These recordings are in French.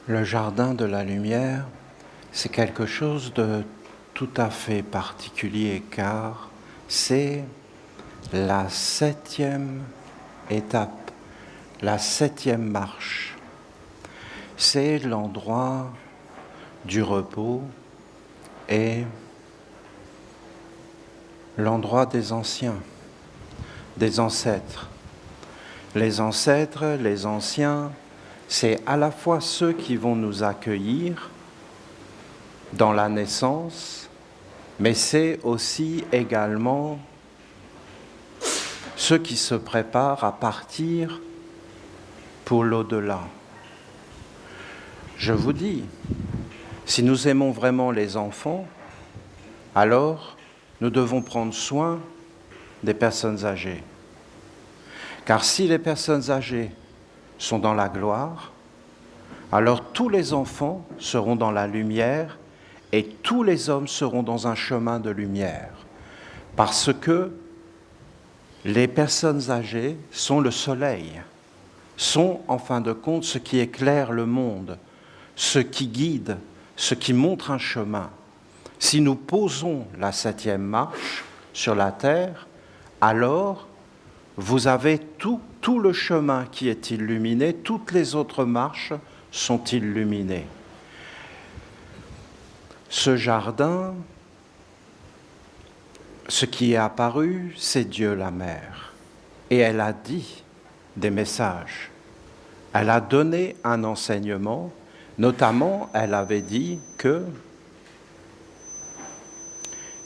Le jardin de la lumière, c'est quelque chose de tout à fait particulier car c'est la 7e étape, la 7e marche. C'est l'endroit du repos et l'endroit des anciens, des ancêtres. Les ancêtres, les anciens, c'est à la fois ceux qui vont nous accueillir dans la naissance, mais c'est aussi également ceux qui se préparent à partir pour l'au-delà. Je vous dis, si nous aimons vraiment les enfants, alors nous devons prendre soin des personnes âgées. Car si les personnes âgées sont dans la gloire, alors tous les enfants seront dans la lumière et tous les hommes seront dans un chemin de lumière. Parce que les personnes âgées sont le soleil, sont en fin de compte ce qui éclaire le monde, ce qui guide, ce qui montre un chemin. Si nous posons la 7e marche sur la terre, alors vous avez tout le chemin qui est illuminé, toutes les autres marches sont illuminées. Ce jardin, ce qui est apparu, c'est Dieu la Mère. Et elle a dit des messages. Elle a donné un enseignement, notamment elle avait dit que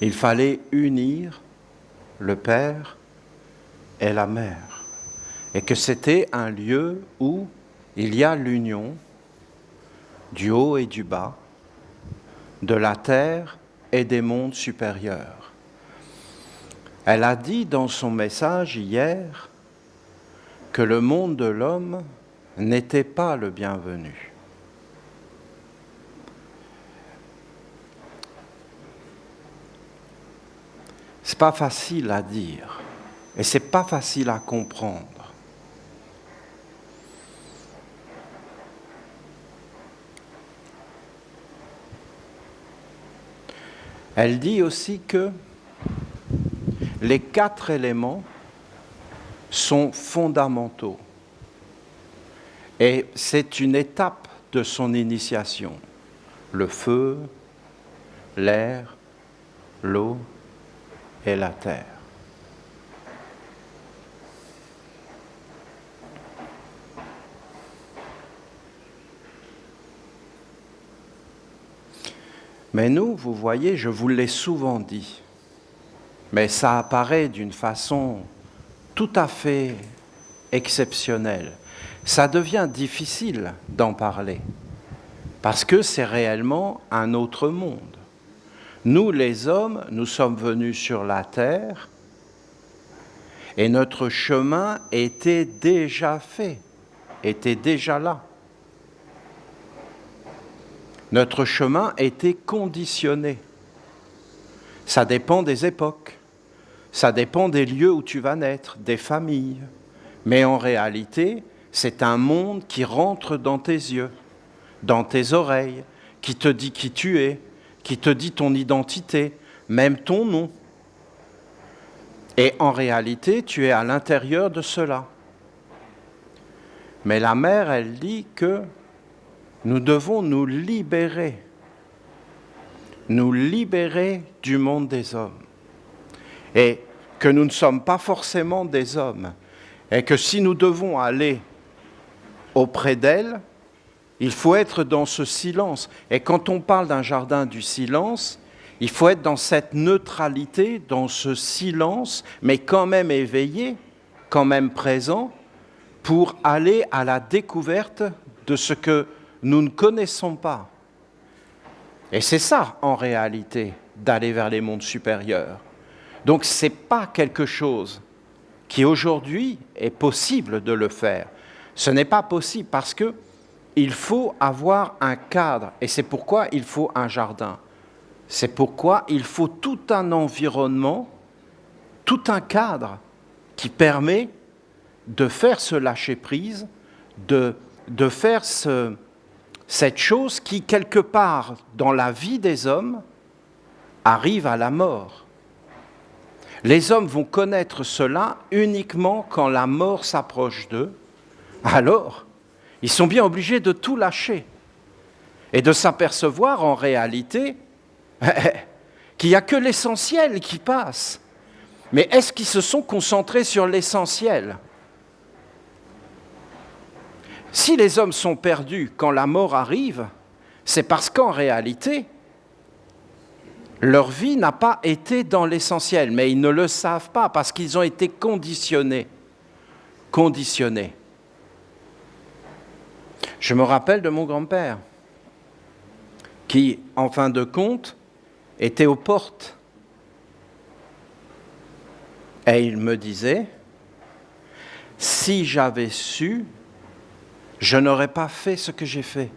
il fallait unir le Père et la Mère. Et que c'était un lieu où il y a l'union du haut et du bas, de la terre et des mondes supérieurs. Elle a dit dans son message hier que le monde de l'homme n'était pas le bienvenu. C'est pas facile à dire et c'est pas facile à comprendre. Elle dit aussi que les 4 éléments sont fondamentaux et c'est une étape de son initiation. Le feu, l'air, l'eau et la terre. Mais nous, vous voyez, je vous l'ai souvent dit, mais ça apparaît d'une façon tout à fait exceptionnelle. Ça devient difficile d'en parler, parce que c'est réellement un autre monde. Nous, les hommes, nous sommes venus sur la terre, et notre chemin était déjà fait, était déjà là. Notre chemin était conditionné. Ça dépend des époques, ça dépend des lieux où tu vas naître, des familles. Mais en réalité, c'est un monde qui rentre dans tes yeux, dans tes oreilles, qui te dit qui tu es, qui te dit ton identité, même ton nom. Et en réalité, tu es à l'intérieur de cela. Mais la mère, elle dit que nous devons nous libérer du monde des hommes. Et que nous ne sommes pas forcément des hommes. Et que si nous devons aller auprès d'elle, il faut être dans ce silence. Et quand on parle d'un jardin du silence, il faut être dans cette neutralité, dans ce silence, mais quand même éveillé, quand même présent, pour aller à la découverte de ce que nous ne connaissons pas. Et c'est ça, en réalité, d'aller vers les mondes supérieurs. Donc, ce n'est pas quelque chose qui, aujourd'hui, est possible de le faire. Ce n'est pas possible parce qu'il faut avoir un cadre. Et c'est pourquoi il faut un jardin. C'est pourquoi il faut tout un environnement, tout un cadre qui permet de faire ce lâcher-prise, de faire cette chose qui, quelque part dans la vie des hommes, arrive à la mort. Les hommes vont connaître cela uniquement quand la mort s'approche d'eux. Alors, ils sont bien obligés de tout lâcher et de s'apercevoir en réalité qu'il n'y a que l'essentiel qui passe. Mais est-ce qu'ils se sont concentrés sur l'essentiel ? Si les hommes sont perdus quand la mort arrive, c'est parce qu'en réalité, leur vie n'a pas été dans l'essentiel, mais ils ne le savent pas parce qu'ils ont été conditionnés. Je me rappelle de mon grand-père qui, en fin de compte, était aux portes. Et il me disait, si j'avais su, je n'aurais pas fait ce que j'ai fait.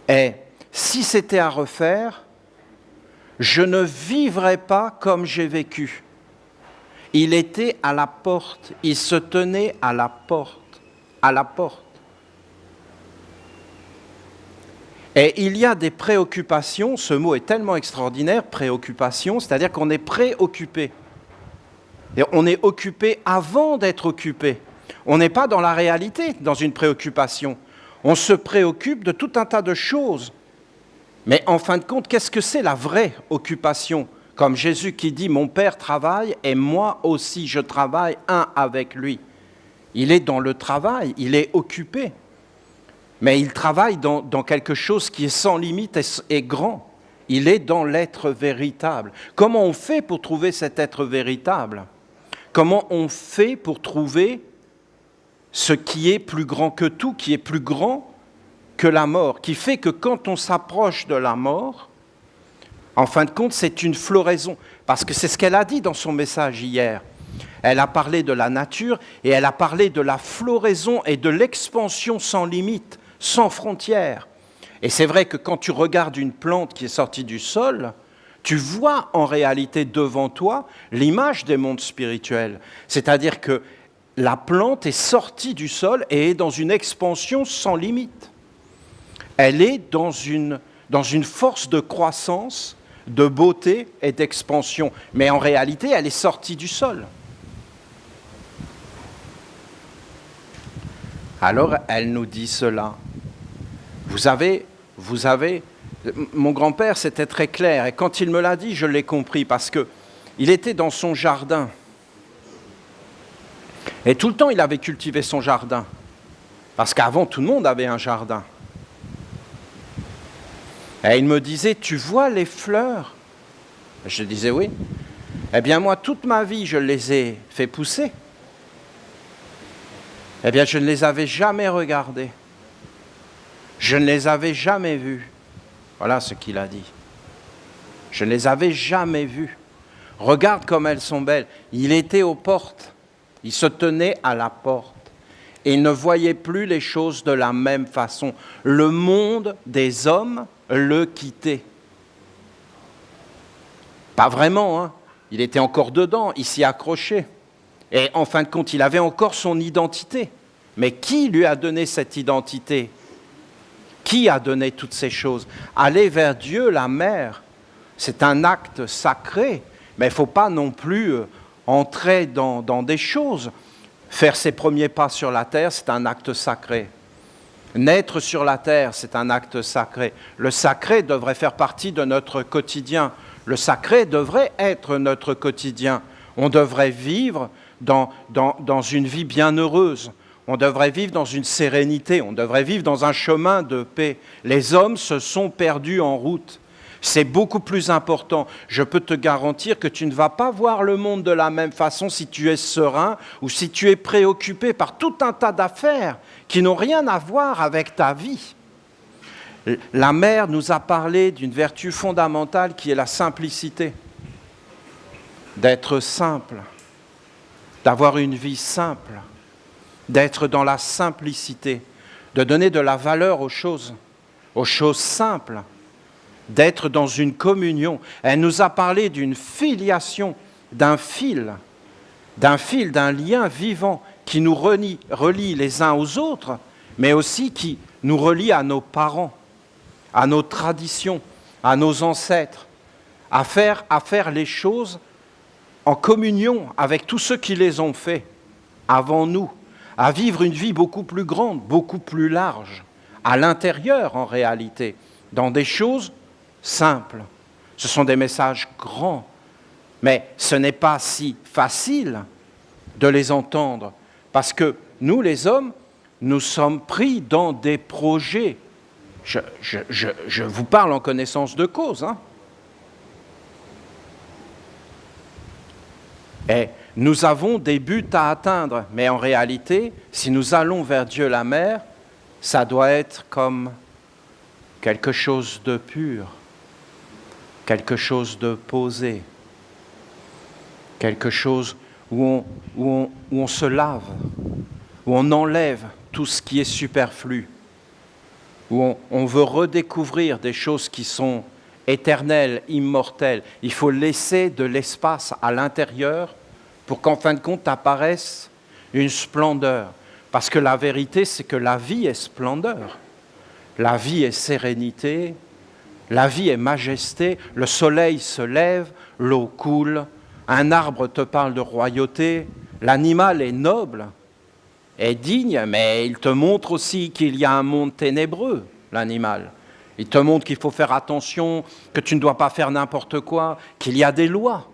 Et si c'était à refaire, je ne vivrais pas comme j'ai vécu. Il était à la porte, il se tenait à la porte. Et il y a des préoccupations, ce mot est tellement extraordinaire, préoccupation, c'est-à-dire qu'on est préoccupé. Et on est occupé avant d'être occupé. On n'est pas dans la réalité, dans une préoccupation. On se préoccupe de tout un tas de choses. Mais en fin de compte, qu'est-ce que c'est la vraie occupation ? Comme Jésus qui dit « Mon Père travaille et moi aussi je travaille un avec lui ». Il est dans le travail, il est occupé. Mais il travaille dans quelque chose qui est sans limite et grand. Il est dans l'être véritable. Comment on fait pour trouver cet être véritable ? Comment on fait pour trouver ce qui est plus grand que tout, qui est plus grand que la mort, qui fait que quand on s'approche de la mort, en fin de compte, c'est une floraison. Parce que c'est ce qu'elle a dit dans son message hier. Elle a parlé de la nature et elle a parlé de la floraison et de l'expansion sans limite, sans frontières. Et c'est vrai que quand tu regardes une plante qui est sortie du sol, tu vois en réalité devant toi l'image des mondes spirituels. C'est-à-dire que la plante est sortie du sol et est dans une expansion sans limite. Elle est dans une force de croissance, de beauté et d'expansion. Mais en réalité, elle est sortie du sol. Alors, elle nous dit cela. Vous avez, mon grand-père, c'était très clair. Et quand il me l'a dit, je l'ai compris parce qu'il était dans son jardin. Et tout le temps, il avait cultivé son jardin. Parce qu'avant, tout le monde avait un jardin. Et il me disait, tu vois les fleurs ? Je disais, oui. Eh bien, moi, toute ma vie, je les ai fait pousser. Eh bien, je ne les avais jamais regardées. Je ne les avais jamais vues. Voilà ce qu'il a dit. Je ne les avais jamais vues. Regarde comme elles sont belles. Il était aux portes. Il se tenait à la porte. Et il ne voyait plus les choses de la même façon. Le monde des hommes le quittait. Pas vraiment, hein. Il était encore dedans, il s'y accrochait. Et en fin de compte, il avait encore son identité. Mais qui lui a donné cette identité ? Qui a donné toutes ces choses ? Aller vers Dieu, la mère, c'est un acte sacré, mais il ne faut pas non plus entrer dans des choses. Faire ses premiers pas sur la terre, c'est un acte sacré. Naître sur la terre, c'est un acte sacré. Le sacré devrait faire partie de notre quotidien. Le sacré devrait être notre quotidien. On devrait vivre dans une vie bienheureuse. On devrait vivre dans une sérénité. On devrait vivre dans un chemin de paix. Les hommes se sont perdus en route. C'est beaucoup plus important. Je peux te garantir que tu ne vas pas voir le monde de la même façon si tu es serein ou si tu es préoccupé par tout un tas d'affaires qui n'ont rien à voir avec ta vie. La mère nous a parlé d'une vertu fondamentale qui est la simplicité. D'être simple, d'avoir une vie simple, d'être dans la simplicité, de donner de la valeur aux choses simples, d'être dans une communion. Elle nous a parlé d'une filiation, d'un lien vivant qui nous relie les uns aux autres, mais aussi qui nous relie à nos parents, à nos traditions, à nos ancêtres, à faire les choses en communion avec tous ceux qui les ont fait avant nous, à vivre une vie beaucoup plus grande, beaucoup plus large, à l'intérieur en réalité, dans des choses simples. Ce sont des messages grands, mais ce n'est pas si facile de les entendre, parce que nous, les hommes, nous sommes pris dans des projets. Je vous parle en connaissance de cause, hein. Et nous avons des buts à atteindre, mais en réalité, si nous allons vers Dieu la Mère, ça doit être comme quelque chose de pur, quelque chose de posé, quelque chose où on se lave, où on enlève tout ce qui est superflu, où on veut redécouvrir des choses qui sont éternelles, immortelles. Il faut laisser de l'espace à l'intérieur pour qu'en fin de compte apparaisse une splendeur. Parce que la vérité, c'est que la vie est splendeur. La vie est sérénité, la vie est majesté, le soleil se lève, l'eau coule, un arbre te parle de royauté, l'animal est noble, est digne, mais il te montre aussi qu'il y a un monde ténébreux, l'animal. Il te montre qu'il faut faire attention, que tu ne dois pas faire n'importe quoi, qu'il y a des lois.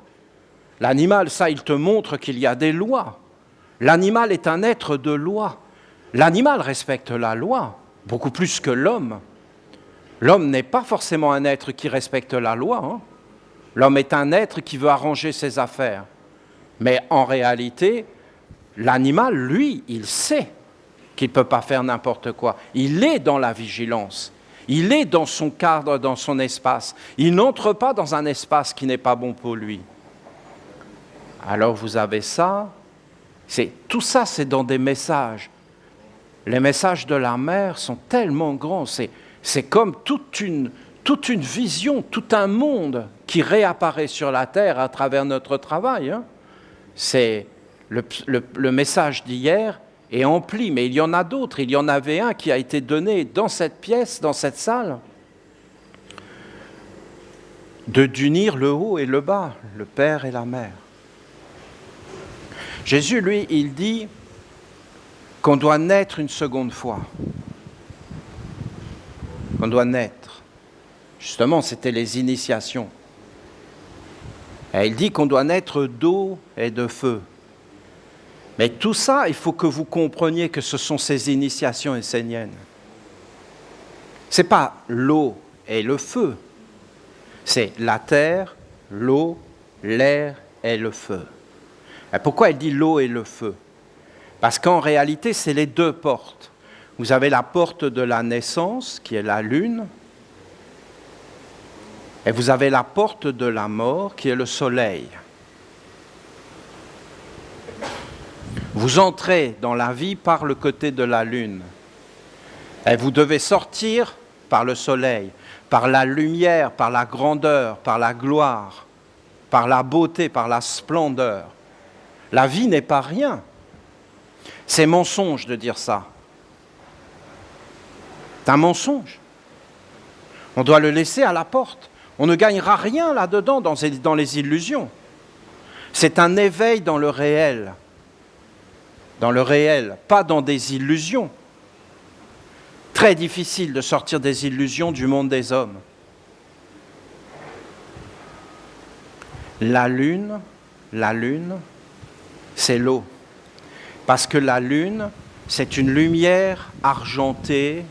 L'animal, ça, il te montre qu'il y a des lois. L'animal est un être de loi. L'animal respecte la loi, beaucoup plus que l'homme. L'homme n'est pas forcément un être qui respecte la loi, hein. L'homme est un être qui veut arranger ses affaires. Mais en réalité, l'animal, lui, il sait qu'il ne peut pas faire n'importe quoi. Il est dans la vigilance. Il est dans son cadre, dans son espace. Il n'entre pas dans un espace qui n'est pas bon pour lui. Alors vous avez ça. Tout ça, c'est dans des messages. Les messages de la mère sont tellement grands. C'est comme toute une vision, tout un monde qui réapparaît sur la terre à travers notre travail, hein. C'est le message d'hier est empli, mais il y en a d'autres. Il y en avait un qui a été donné dans cette pièce, dans cette salle, d'unir le haut et le bas, le père et la mère. Jésus, lui, il dit qu'on doit naître une seconde fois. Qu'on doit naître. Justement, c'était les initiations. Et il dit qu'on doit naître d'eau et de feu. Mais tout ça, il faut que vous compreniez que ce sont ces initiations esséniennes. Ce n'est pas l'eau et le feu. C'est la terre, l'eau, l'air et le feu. Et pourquoi il dit l'eau et le feu? Parce qu'en réalité, c'est les deux portes. Vous avez la porte de la naissance, qui est la lune, et vous avez la porte de la mort, qui est le soleil. Vous entrez dans la vie par le côté de la lune, et vous devez sortir par le soleil, par la lumière, par la grandeur, par la gloire, par la beauté, par la splendeur. La vie n'est pas rien. C'est mensonge de dire ça. C'est un mensonge. On doit le laisser à la porte. On ne gagnera rien là-dedans dans les illusions. C'est un éveil dans le réel. Dans le réel, pas dans des illusions. Très difficile de sortir des illusions du monde des hommes. La lune, c'est l'eau. Parce que la lune, c'est une lumière argentée,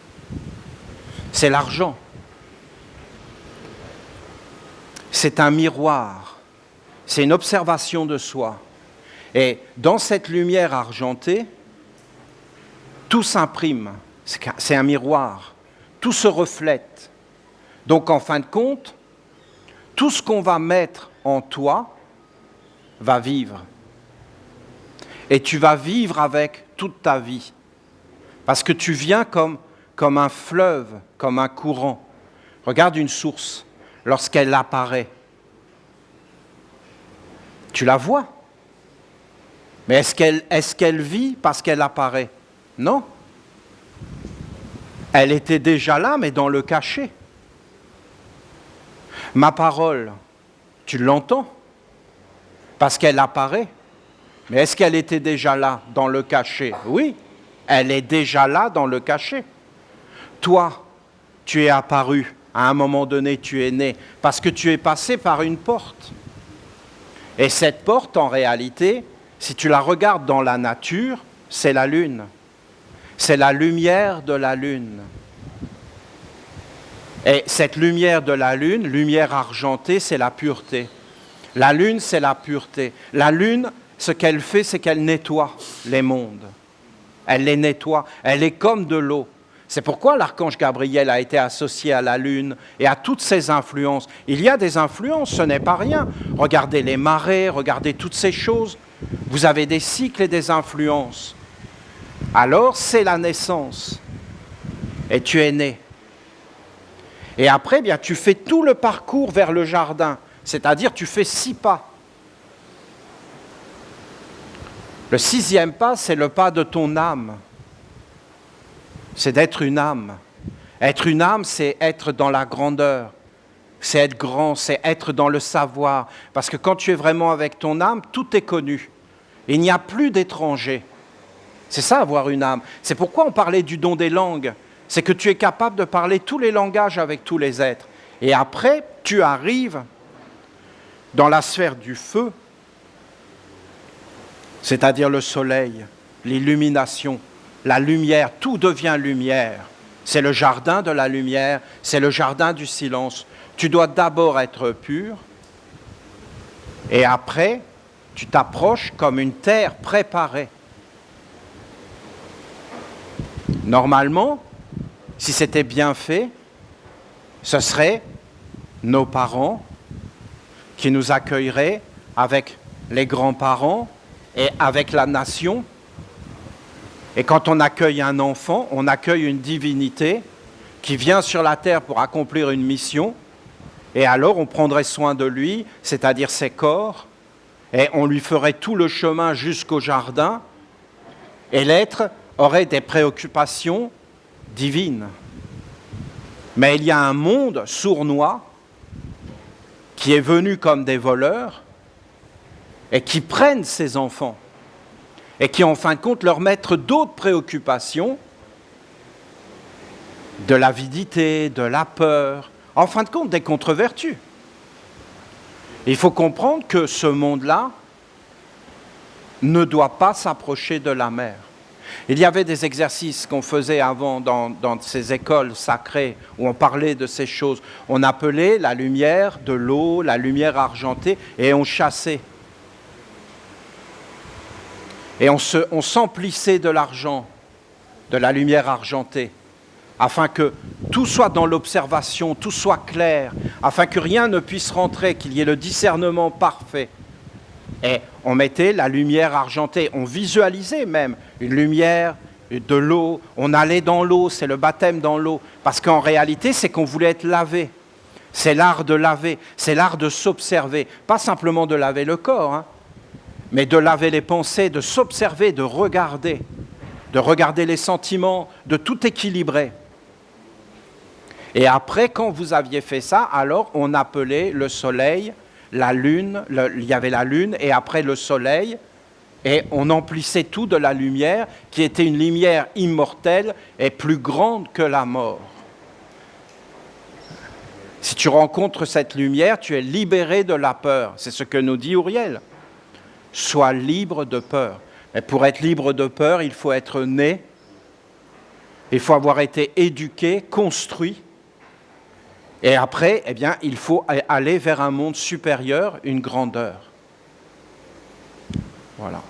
c'est l'argent. C'est un miroir, c'est une observation de soi. Et dans cette lumière argentée, tout s'imprime, c'est un miroir, tout se reflète. Donc en fin de compte, tout ce qu'on va mettre en toi va vivre. Et tu vas vivre avec toute ta vie. Parce que tu viens comme un fleuve, comme un courant. Regarde une source, lorsqu'elle apparaît. Tu la vois. Mais est-ce qu'elle vit parce qu'elle apparaît? Non. Elle était déjà là, mais dans le cachet. Ma parole, tu l'entends, parce qu'elle apparaît. Mais est-ce qu'elle était déjà là, dans le cachet? Oui, elle est déjà là, dans le cachet. Toi, tu es apparu, à un moment donné, tu es né, parce que tu es passé par une porte. Et cette porte, en réalité, si tu la regardes dans la nature, c'est la lune. C'est la lumière de la lune. Et cette lumière de la lune, lumière argentée, c'est la pureté. La lune, c'est la pureté. La lune, ce qu'elle fait, c'est qu'elle nettoie les mondes. Elle les nettoie. Elle est comme de l'eau. C'est pourquoi l'archange Gabriel a été associé à la lune et à toutes ses influences. Il y a des influences, ce n'est pas rien. Regardez les marées, regardez toutes ces choses. Vous avez des cycles et des influences. Alors, c'est la naissance. Et tu es né. Et après, bien, tu fais tout le parcours vers le jardin. C'est-à-dire, tu fais 6 pas. Le 6e pas, c'est le pas de ton âme. C'est d'être une âme. Être une âme, c'est être dans la grandeur. C'est être grand, c'est être dans le savoir. Parce que quand tu es vraiment avec ton âme, tout est connu. Il n'y a plus d'étrangers. C'est ça, avoir une âme. C'est pourquoi on parlait du don des langues. C'est que tu es capable de parler tous les langages avec tous les êtres. Et après, tu arrives dans la sphère du feu, c'est-à-dire le soleil, l'illumination, la lumière, tout devient lumière. C'est le jardin de la lumière, c'est le jardin du silence. Tu dois d'abord être pur, et après, tu t'approches comme une terre préparée. Normalement, si c'était bien fait, ce serait nos parents qui nous accueilleraient avec les grands-parents et avec la nation. Et quand on accueille un enfant, on accueille une divinité qui vient sur la terre pour accomplir une mission. Et alors on prendrait soin de lui, c'est-à-dire ses corps, et on lui ferait tout le chemin jusqu'au jardin. Et l'être aurait des préoccupations divines. Mais il y a un monde sournois qui est venu comme des voleurs et qui prennent ces enfants et qui, en fin de compte, leur mettent d'autres préoccupations, de l'avidité, de la peur, en fin de compte, des contre-vertus. Il faut comprendre que ce monde-là ne doit pas s'approcher de la mer. Il y avait des exercices qu'on faisait avant dans ces écoles sacrées où on parlait de ces choses. On appelait la lumière de l'eau, la lumière argentée, et on chassait. Et on s'emplissait de l'argent, de la lumière argentée, afin que tout soit dans l'observation, tout soit clair, afin que rien ne puisse rentrer, qu'il y ait le discernement parfait. Et on mettait la lumière argentée, on visualisait même une lumière, de l'eau, on allait dans l'eau, c'est le baptême dans l'eau, parce qu'en réalité, c'est qu'on voulait être lavé. C'est l'art de laver, c'est l'art de s'observer, pas simplement de laver le corps, mais de laver les pensées, de s'observer, de regarder les sentiments, de tout équilibrer. Et après, quand vous aviez fait ça, alors on appelait le soleil, la lune, il y avait la lune, et après le soleil, et on emplissait tout de la lumière, qui était une lumière immortelle et plus grande que la mort. Si tu rencontres cette lumière, tu es libéré de la peur. C'est ce que nous dit Uriel. Sois libre de peur. Mais pour être libre de peur, il faut être né, il faut avoir été éduqué, construit. Et après, eh bien, il faut aller vers un monde supérieur, une grandeur. Voilà.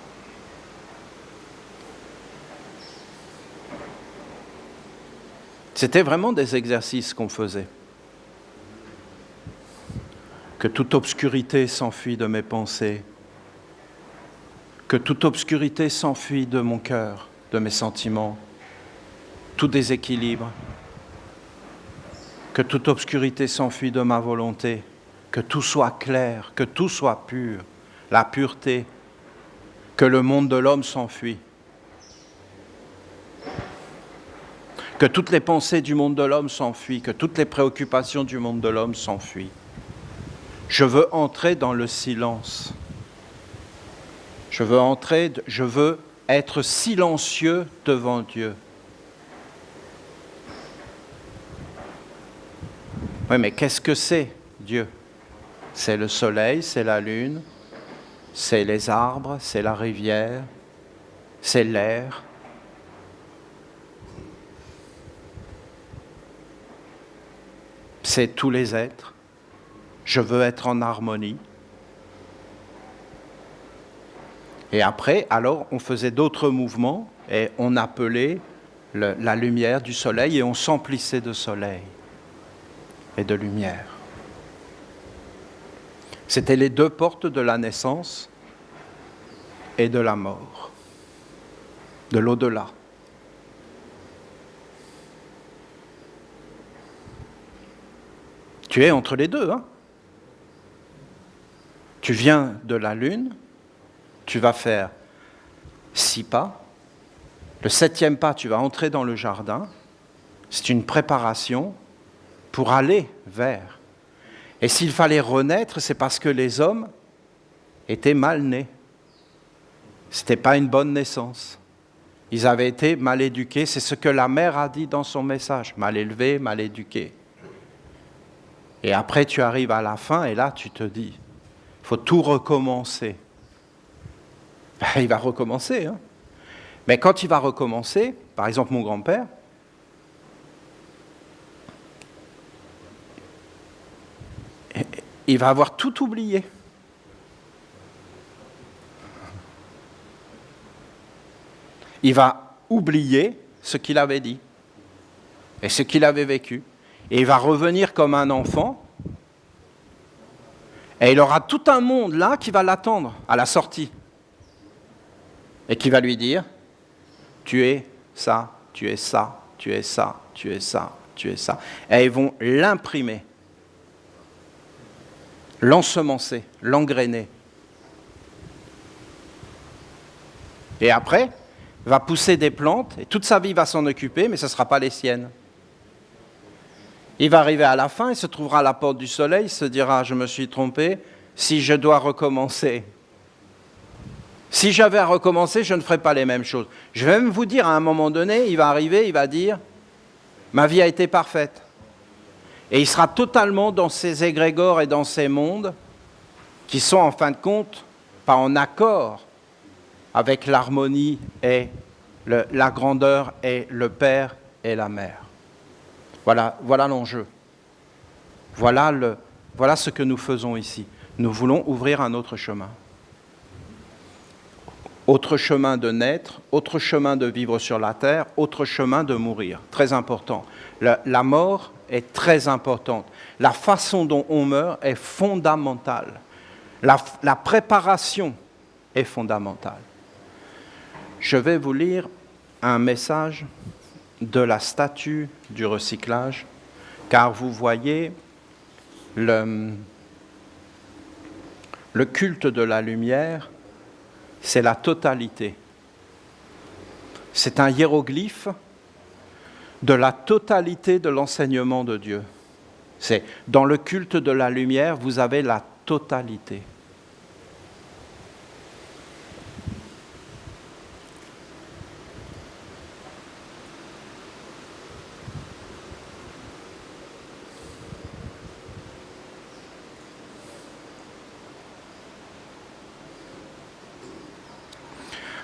C'était vraiment des exercices qu'on faisait. Que toute obscurité s'enfuit de mes pensées, que toute obscurité s'enfuit de mon cœur, de mes sentiments, tout déséquilibre, que toute obscurité s'enfuit de ma volonté, que tout soit clair, que tout soit pur, la pureté, que le monde de l'homme s'enfuit. que toutes les pensées du monde de l'homme s'enfuient, que toutes les préoccupations du monde de l'homme s'enfuient. Je veux entrer dans le silence. Je veux être silencieux devant Dieu. Oui, mais qu'est-ce que c'est, Dieu? C'est le soleil, c'est la lune, c'est les arbres, c'est la rivière, c'est l'air. C'est tous les êtres. Je veux être en harmonie. Et après, alors, on faisait d'autres mouvements et on appelait la lumière du soleil et on s'emplissait de soleil et de lumière. C'était les deux portes de la naissance et de la mort, de l'au-delà. Tu es entre les deux, hein? Tu viens de la lune, tu vas faire 6 pas. Le 7e pas, tu vas entrer dans le jardin. C'est une préparation pour aller vers. Et s'il fallait renaître, c'est parce que les hommes étaient mal nés. Ce n'était pas une bonne naissance. Ils avaient été mal éduqués. C'est ce que la mère a dit dans son message. Mal élevés, mal éduqués. Et après, tu arrives à la fin et là, tu te dis, il faut tout recommencer. Il va recommencer. Hein. Mais quand il va recommencer, par exemple mon grand-père, il va avoir tout oublié. Il va oublier ce qu'il avait dit et ce qu'il avait vécu. Et il va revenir comme un enfant. Et il aura tout un monde là qui va l'attendre à la sortie. Et qui va lui dire, tu es ça, tu es ça, tu es ça, tu es ça, tu es ça. Et ils vont l'imprimer, l'ensemencer, l'engrainer. Et après, il va pousser des plantes, et toute sa vie va s'en occuper, mais ce ne sera pas les siennes. Il va arriver à la fin, il se trouvera à la porte du soleil, il se dira, je me suis trompé, si je dois recommencer. Si j'avais à recommencer, je ne ferais pas les mêmes choses. Je vais même vous dire, à un moment donné, il va arriver, il va dire, ma vie a été parfaite. Et il sera totalement dans ces égrégores et dans ces mondes qui sont en fin de compte pas en accord avec l'harmonie et la grandeur et le Père et la Mère. Voilà l'enjeu. Voilà ce que nous faisons ici. Nous voulons ouvrir un autre chemin. Autre chemin de naître, autre chemin de vivre sur la terre, autre chemin de mourir. Très important. La mort est très importante. La façon dont on meurt est fondamentale. La préparation est fondamentale. Je vais vous lire un message de la statue du recyclage, car vous voyez le culte de la lumière, c'est la totalité. C'est un hiéroglyphe de la totalité de l'enseignement de Dieu. C'est dans le culte de la lumière, vous avez la totalité.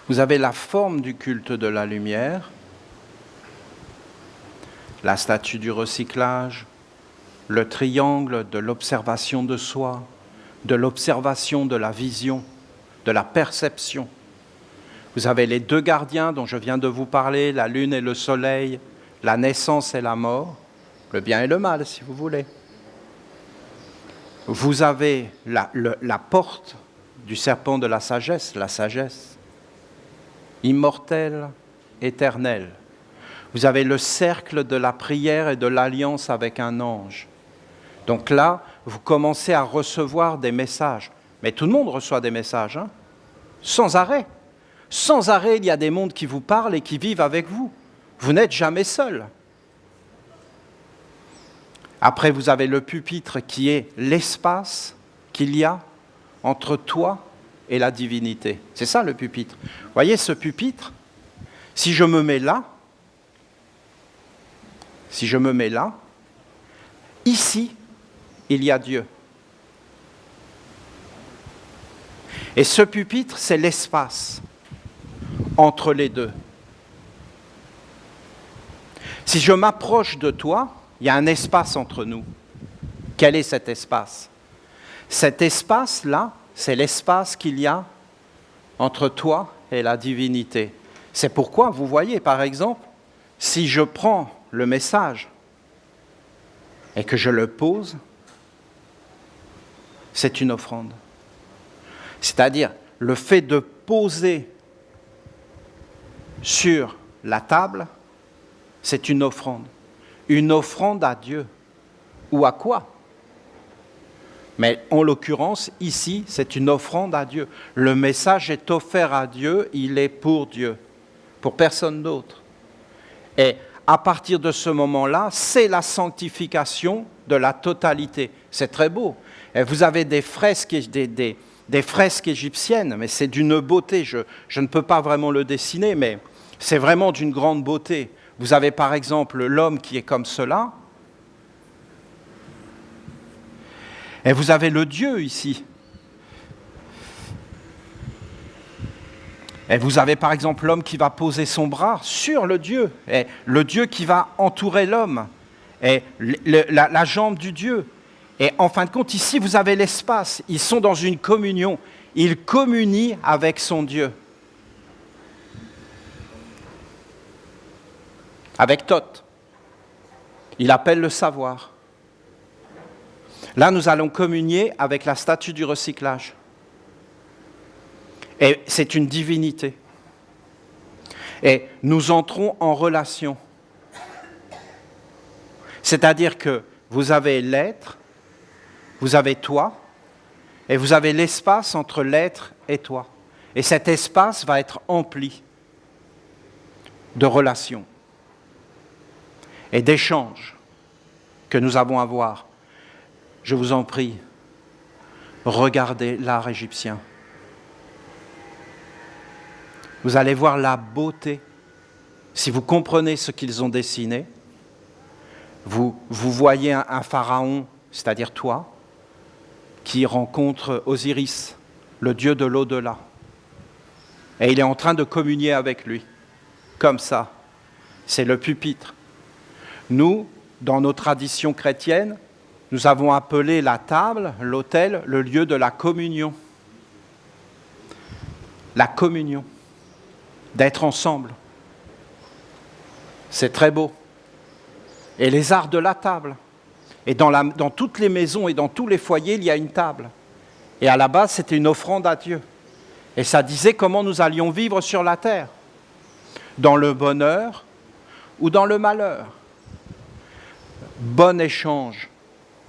Vous avez la forme du culte de la lumière, la statue du recyclage, le triangle de l'observation de soi, de l'observation de la vision, de la perception. Vous avez les 2 gardiens dont je viens de vous parler, la lune et le soleil, la naissance et la mort, le bien et le mal, si vous voulez. Vous avez la porte du serpent de la sagesse, immortelle, éternelle. Vous avez le cercle de la prière et de l'alliance avec un ange. Donc là, vous commencez à recevoir des messages. Mais tout le monde reçoit des messages, hein, sans arrêt. Sans arrêt, il y a des mondes qui vous parlent et qui vivent avec vous. Vous n'êtes jamais seul. Après, vous avez le pupitre qui est l'espace qu'il y a entre toi et la divinité. C'est ça le pupitre. Vous voyez ce pupitre? Si je me mets là, ici, il y a Dieu. Et ce pupitre, c'est l'espace entre les deux. Si je m'approche de toi, il y a un espace entre nous. Quel est cet espace? Cet espace-là, c'est l'espace qu'il y a entre toi et la divinité. C'est pourquoi, vous voyez, par exemple, si je prends le message et que je le pose, c'est une offrande. C'est-à-dire, le fait de poser sur la table, c'est une offrande. Une offrande à Dieu. Ou à quoi? Mais en l'occurrence, ici, c'est une offrande à Dieu. Le message est offert à Dieu, il est pour Dieu, pour personne d'autre. Et à partir de ce moment-là, c'est la sanctification de la totalité. C'est très beau. Et vous avez des fresques, des fresques égyptiennes, mais c'est d'une beauté. Je ne peux pas vraiment le dessiner, mais c'est vraiment d'une grande beauté. Vous avez par exemple l'homme qui est comme cela, et vous avez le Dieu ici. Et vous avez par exemple l'homme qui va poser son bras sur le Dieu, et le Dieu qui va entourer l'homme, et la jambe du Dieu. Et en fin de compte, ici, vous avez l'espace. Ils sont dans une communion. Ils communient avec son Dieu. Avec Thoth. Il appelle le savoir. Là, nous allons communier avec la statue du recyclage. Et c'est une divinité. Et nous entrons en relation. C'est-à-dire que vous avez l'être, vous avez toi, et vous avez l'espace entre l'être et toi. Et cet espace va être empli de relations et d'échanges que nous avons à voir. Je vous en prie, regardez l'art égyptien. Vous allez voir la beauté. Si vous comprenez ce qu'ils ont dessiné, vous voyez un pharaon, c'est-à-dire toi, qui rencontre Osiris, le dieu de l'au-delà. Et il est en train de communier avec lui, comme ça. C'est le pupitre. Nous, dans nos traditions chrétiennes, nous avons appelé la table, l'autel, le lieu de la communion. La communion, d'être ensemble. C'est très beau. Et les arts de la table. Et dans toutes les maisons et dans tous les foyers, il y a une table. Et à la base, c'était une offrande à Dieu. Et ça disait comment nous allions vivre sur la terre. Dans le bonheur ou dans le malheur. Bon échange,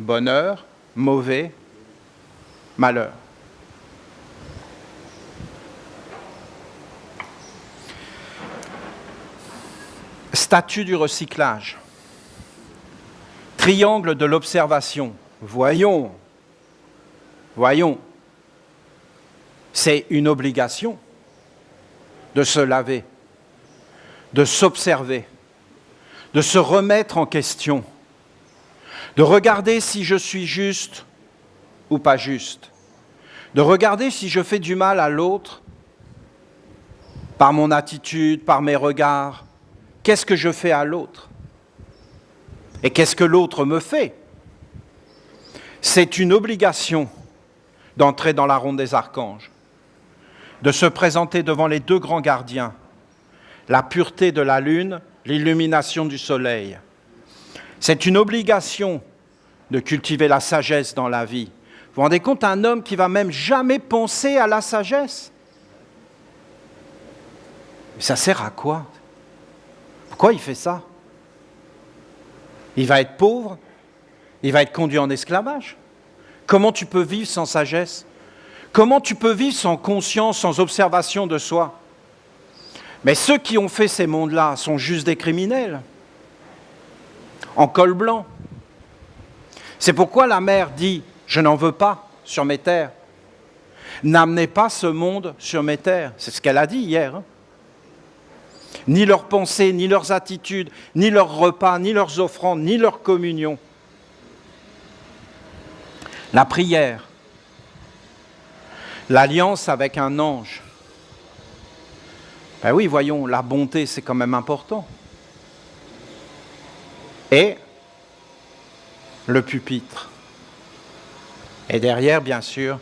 bonheur, mauvais, malheur. Statue du recyclage. Triangle de l'observation. Voyons. C'est une obligation de se laver, de s'observer, de se remettre en question, de regarder si je suis juste ou pas juste, de regarder si je fais du mal à l'autre par mon attitude, par mes regards. Qu'est-ce que je fais à l'autre ? Et qu'est-ce que l'autre me fait ? C'est une obligation d'entrer dans la ronde des archanges, de se présenter devant les deux grands gardiens, la pureté de la lune, l'illumination du soleil. C'est une obligation de cultiver la sagesse dans la vie. Vous vous rendez compte, un homme qui va même jamais penser à la sagesse ? Ça sert à quoi ? Pourquoi il fait ça ? Il va être pauvre, il va être conduit en esclavage. Comment tu peux vivre sans sagesse ? Comment tu peux vivre sans conscience, sans observation de soi ? Mais ceux qui ont fait ces mondes-là sont juste des criminels, en col blanc. C'est pourquoi la mer dit « Je n'en veux pas sur mes terres. N'amenez pas ce monde sur mes terres. » C'est ce qu'elle a dit hier. Ni leurs pensées, ni leurs attitudes, ni leurs repas, ni leurs offrandes, ni leur communion. La prière, l'alliance avec un ange. Ben oui, voyons, la bonté, c'est quand même important. Et le pupitre. Et derrière, bien sûr,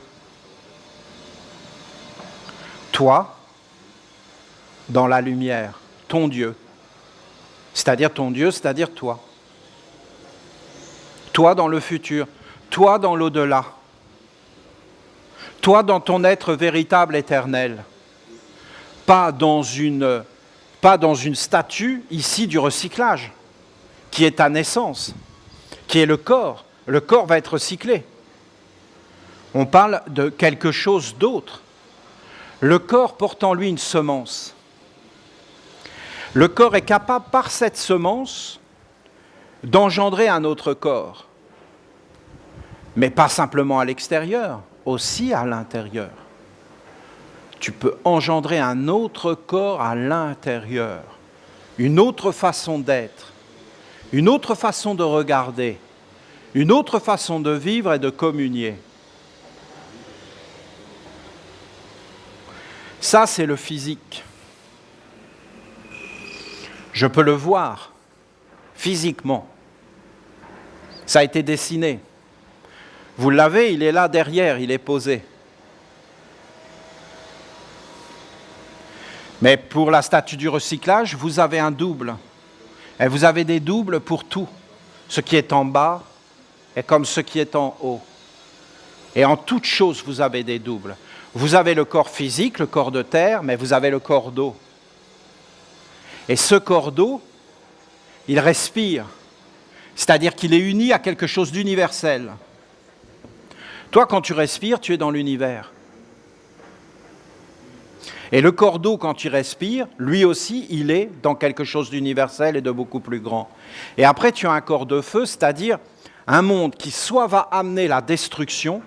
toi, dans la lumière, ton Dieu. C'est-à-dire ton Dieu, c'est-à-dire toi. Toi dans le futur, toi dans l'au-delà. Toi dans ton être véritable éternel. Pas dans une statue ici du recyclage, qui est ta naissance, qui est le corps. Le corps va être recyclé. On parle de quelque chose d'autre. Le corps porte en lui une semence. Le corps est capable, par cette semence, d'engendrer un autre corps. Mais pas simplement à l'extérieur, aussi à l'intérieur. Tu peux engendrer un autre corps à l'intérieur, une autre façon d'être, une autre façon de regarder, une autre façon de vivre et de communier. Ça, c'est le physique. Je peux le voir physiquement. Ça a été dessiné. Vous l'avez, il est là derrière, il est posé. Mais pour la statue du recyclage, vous avez un double. Et vous avez des doubles pour tout. Ce qui est en bas est comme ce qui est en haut. Et en toute chose, vous avez des doubles. Vous avez le corps physique, le corps de terre, mais vous avez le corps d'eau. Et ce corps d'eau, il respire. C'est-à-dire qu'il est uni à quelque chose d'universel. Toi, quand tu respires, tu es dans l'univers. Et le corps d'eau, quand tu respires, lui aussi, il est dans quelque chose d'universel et de beaucoup plus grand. Et après, tu as un corps de feu, c'est-à-dire un monde qui soit va amener la destruction,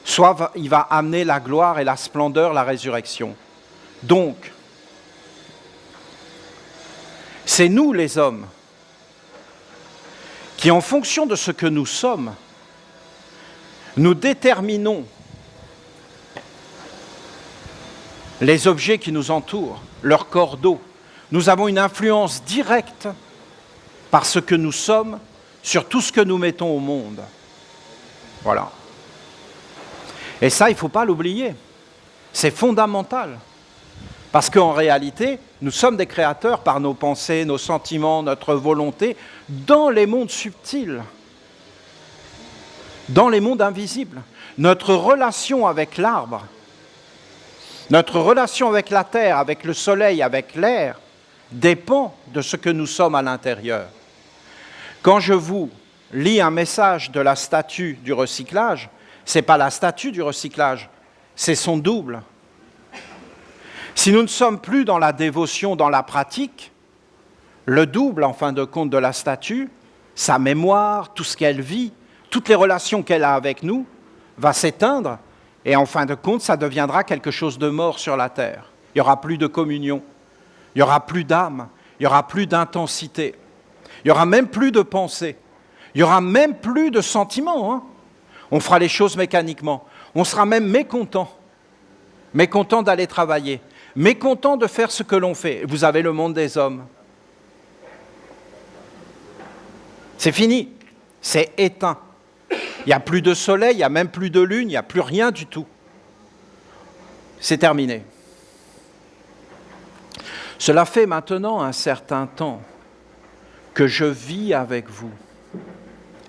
soit il va amener la gloire et la splendeur, la résurrection. Donc, c'est nous les hommes qui, en fonction de ce que nous sommes, nous déterminons les objets qui nous entourent, leur corps d'eau. Nous avons une influence directe par ce que nous sommes sur tout ce que nous mettons au monde. Voilà. Et ça, il ne faut pas l'oublier. C'est fondamental. Parce qu'en réalité, nous sommes des créateurs par nos pensées, nos sentiments, notre volonté, dans les mondes subtils, dans les mondes invisibles. Notre relation avec l'arbre, notre relation avec la terre, avec le soleil, avec l'air, dépend de ce que nous sommes à l'intérieur. Quand je vous lis un message de la statue du recyclage, ce n'est pas la statue du recyclage, c'est son double. Si nous ne sommes plus dans la dévotion, dans la pratique, le double, en fin de compte, de la statue, sa mémoire, tout ce qu'elle vit, toutes les relations qu'elle a avec nous, va s'éteindre, et en fin de compte, ça deviendra quelque chose de mort sur la terre. Il n'y aura plus de communion, il n'y aura plus d'âme, il n'y aura plus d'intensité, il n'y aura même plus de pensée, il n'y aura même plus de sentiments. Hein. On fera les choses mécaniquement. On sera même mécontent d'aller travailler, mécontent de faire ce que l'on fait. Vous avez le monde des hommes. C'est fini, c'est éteint. Il n'y a plus de soleil, il n'y a même plus de lune, il n'y a plus rien du tout. C'est terminé. Cela fait maintenant un certain temps que je vis avec vous,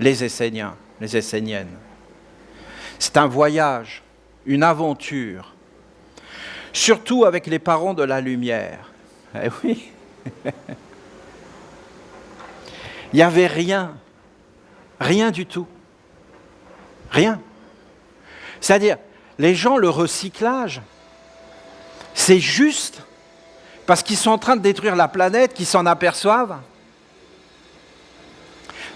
les Esséniens, les Esséniennes. C'est un voyage, une aventure, surtout avec les parents de la lumière. Eh oui. Il n'y avait rien du tout. Rien. C'est-à-dire, les gens, le recyclage, c'est juste parce qu'ils sont en train de détruire la planète, qu'ils s'en aperçoivent.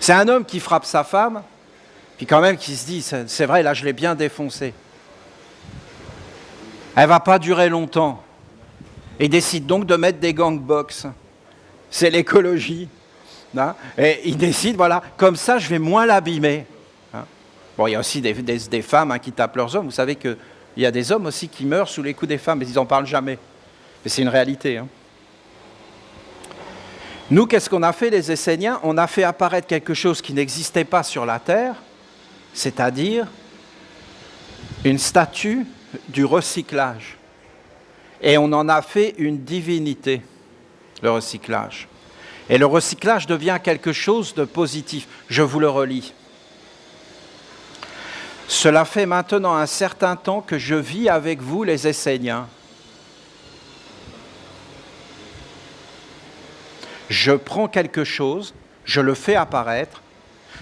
C'est un homme qui frappe sa femme, Puis quand même qui se dit, c'est vrai, là je l'ai bien défoncé. Elle ne va pas durer longtemps. Et décide donc de mettre des gants box. C'est l'écologie. Hein, et il décide, voilà, comme ça je vais moins l'abîmer. Hein. Bon, il y a aussi des femmes qui tapent leurs hommes. Vous savez qu'il y a des hommes aussi qui meurent sous les coups des femmes, mais ils n'en parlent jamais. Mais c'est une réalité. Hein. Nous, qu'est-ce qu'on a fait, les Esséniens? On a fait apparaître quelque chose qui n'existait pas sur la terre, c'est-à-dire une statue du recyclage. Et on en a fait une divinité, le recyclage. Et le recyclage devient quelque chose de positif. Je vous le relis. Cela fait maintenant un certain temps que je vis avec vous, les Esséniens. Je prends quelque chose, je le fais apparaître,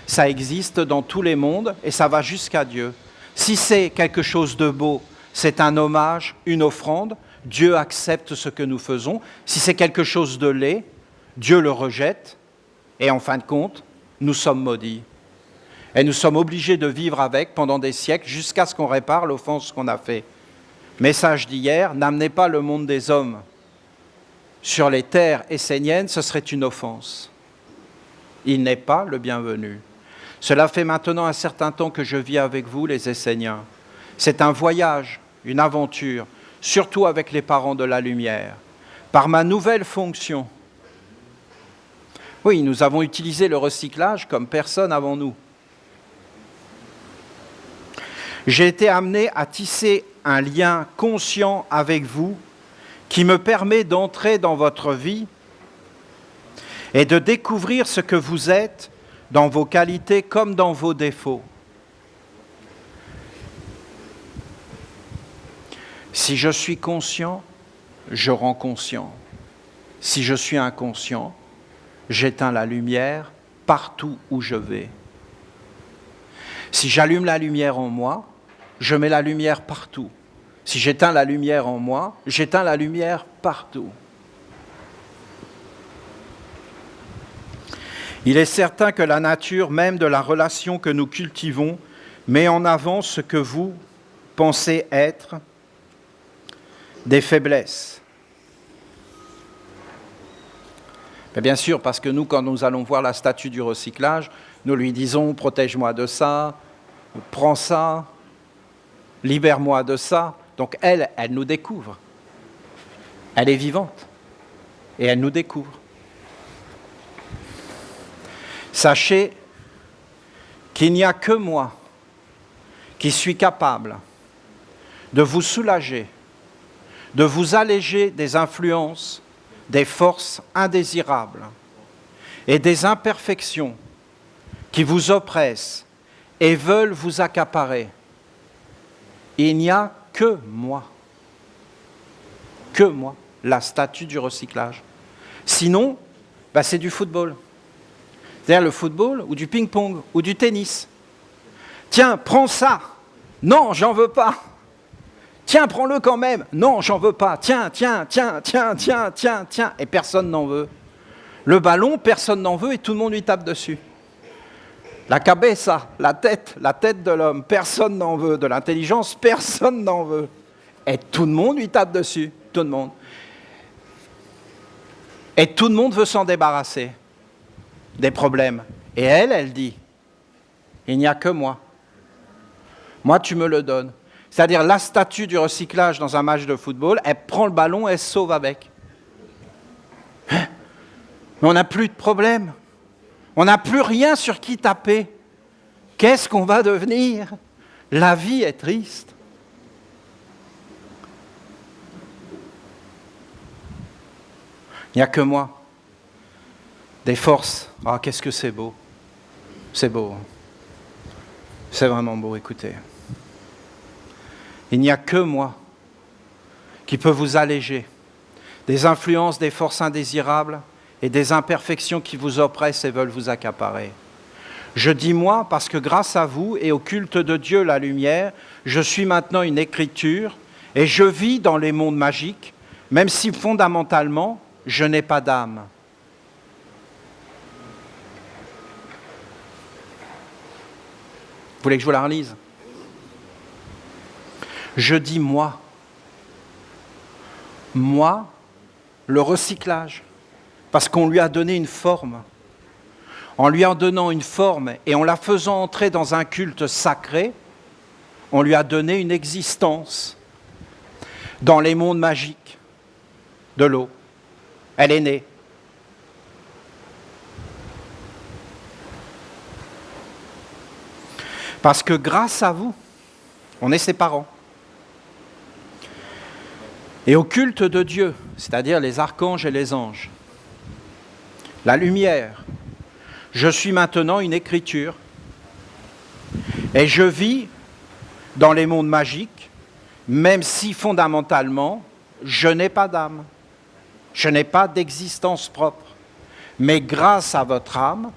ça existe dans tous les mondes et ça va jusqu'à Dieu. Si c'est quelque chose de beau, c'est un hommage, une offrande, Dieu accepte ce que nous faisons. Si c'est quelque chose de laid, Dieu le rejette et en fin de compte, nous sommes maudits. Et nous sommes obligés de vivre avec pendant des siècles jusqu'à ce qu'on répare l'offense qu'on a faite. Message d'hier, n'amenez pas le monde des hommes sur les terres esséniennes, ce serait une offense. Il n'est pas le bienvenu. Cela fait maintenant un certain temps que je vis avec vous, les Esséniens. C'est un voyage, une aventure, surtout avec les parents de la lumière. Par ma nouvelle fonction, oui, nous avons utilisé le recyclage comme personne avant nous. J'ai été amené à tisser un lien conscient avec vous qui me permet d'entrer dans votre vie et de découvrir ce que vous êtes dans vos qualités comme dans vos défauts. Si je suis conscient, je rends conscient. Si je suis inconscient, j'éteins la lumière partout où je vais. Si j'allume la lumière en moi, je mets la lumière partout. Si j'éteins la lumière en moi, j'éteins la lumière partout. Il est certain que la nature même de la relation que nous cultivons met en avant ce que vous pensez être des faiblesses. Mais bien sûr, parce que nous, quand nous allons voir la statue du recyclage, nous lui disons « protège-moi de ça, prends ça, libère-moi de ça ». Donc elle nous découvre. Elle est vivante et elle nous découvre. Sachez qu'il n'y a que moi qui suis capable de vous soulager, de vous alléger des influences, des forces indésirables et des imperfections qui vous oppressent et veulent vous accaparer. Il n'y a que moi, la statue du recyclage. Sinon, c'est du football. C'est-à-dire le football ou du ping-pong ou du tennis. Tiens, prends ça. Non, j'en veux pas. Tiens, prends-le quand même. Non, j'en veux pas. Tiens. Et personne n'en veut. Le ballon, personne n'en veut et tout le monde lui tape dessus. La cabeza, la tête de l'homme, personne n'en veut. De l'intelligence, personne n'en veut. Et tout le monde lui tape dessus, tout le monde. Et tout le monde veut s'en débarrasser des problèmes. Et elle dit, il n'y a que moi. Moi, tu me le donnes. C'est-à-dire la statue du recyclage dans un match de football, elle prend le ballon, elle se sauve avec. Mais on n'a plus de problème. On n'a plus rien sur qui taper. Qu'est-ce qu'on va devenir? La vie est triste. Il n'y a que moi. Des forces. Ah, qu'est-ce que c'est beau. C'est beau. C'est vraiment beau, écoutez. Il n'y a que moi qui peut vous alléger des influences, des forces indésirables et des imperfections qui vous oppressent et veulent vous accaparer. Je dis moi parce que grâce à vous et au culte de Dieu, la lumière, je suis maintenant une écriture et je vis dans les mondes magiques, même si fondamentalement, je n'ai pas d'âme. Vous voulez que je vous la relise? Je dis moi. Moi, le recyclage. Parce qu'on lui a donné une forme. En lui en donnant une forme et en la faisant entrer dans un culte sacré, on lui a donné une existence dans les mondes magiques de l'eau. Elle est née. Parce que grâce à vous, on est ses parents. Et au culte de Dieu, c'est-à-dire les archanges et les anges, la lumière, je suis maintenant une écriture et je vis dans les mondes magiques, même si fondamentalement, je n'ai pas d'âme, je n'ai pas d'existence propre. Mais grâce à votre âme,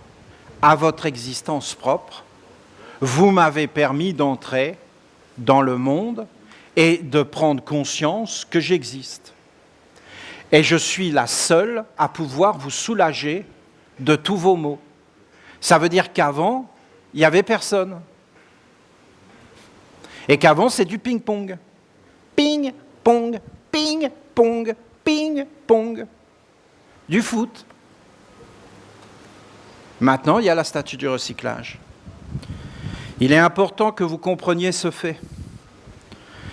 à votre existence propre, vous m'avez permis d'entrer dans le monde et de prendre conscience que j'existe. Et je suis la seule à pouvoir vous soulager de tous vos maux. Ça veut dire qu'avant, il n'y avait personne. Et qu'avant, c'est du ping-pong. Ping-pong, ping-pong, ping-pong. Du foot. Maintenant, il y a la statue du recyclage. Il est important que vous compreniez ce fait.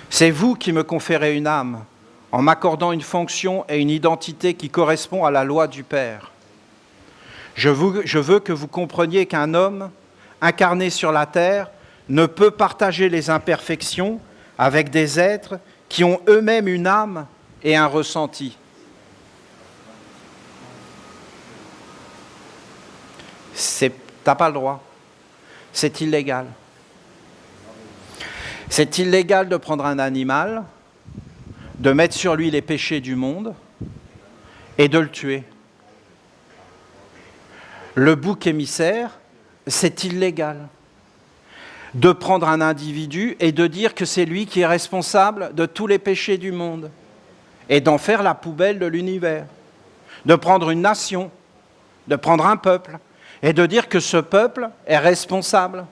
C'est vous qui me conférez une âme en m'accordant une fonction et une identité qui correspond à la loi du Père. Je veux que vous compreniez qu'un homme incarné sur la terre ne peut partager les imperfections avec des êtres qui ont eux-mêmes une âme et un ressenti. T'as pas le droit. C'est illégal. C'est illégal de prendre un animal, de mettre sur lui les péchés du monde et de le tuer. Le bouc émissaire, c'est illégal. De prendre un individu et de dire que c'est lui qui est responsable de tous les péchés du monde et d'en faire la poubelle de l'univers. De prendre une nation, de prendre un peuple et de dire que ce peuple est responsable.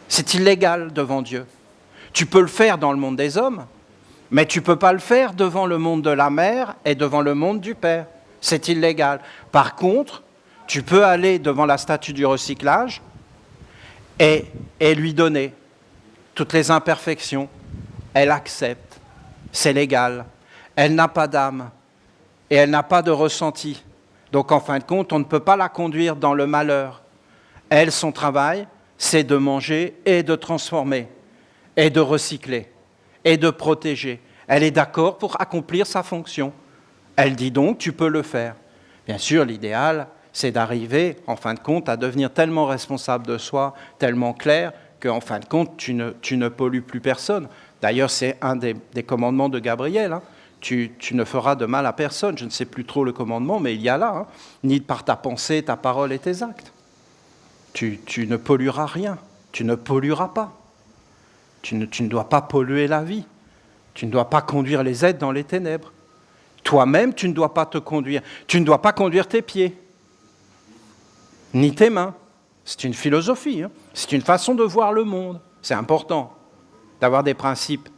C'est illégal devant Dieu. Tu peux le faire dans le monde des hommes, mais tu ne peux pas le faire devant le monde de la mère et devant le monde du Père. C'est illégal. Par contre, tu peux aller devant la statue du recyclage et lui donner toutes les imperfections. Elle accepte. C'est légal. Elle n'a pas d'âme et elle n'a pas de ressenti. Donc, en fin de compte, on ne peut pas la conduire dans le malheur. Elle, son travail, c'est de manger et de transformer, et de recycler, et de protéger. Elle est d'accord pour accomplir sa fonction. Elle dit donc, tu peux le faire. Bien sûr, l'idéal, c'est d'arriver, en fin de compte, à devenir tellement responsable de soi, tellement clair, qu'en fin de compte, tu ne pollues plus personne. D'ailleurs, c'est un des commandements de Gabriel, hein. Tu ne feras de mal à personne. Je ne sais plus trop le commandement, mais il y a là, hein, ni par ta pensée, ta parole et tes actes. Tu ne pollueras rien. Tu ne pollueras pas. Tu ne dois pas polluer la vie. Tu ne dois pas conduire les êtres dans les ténèbres. Toi-même, tu ne dois pas te conduire. Tu ne dois pas conduire tes pieds, ni tes mains. C'est une philosophie, hein. C'est une façon de voir le monde. C'est important d'avoir des principes,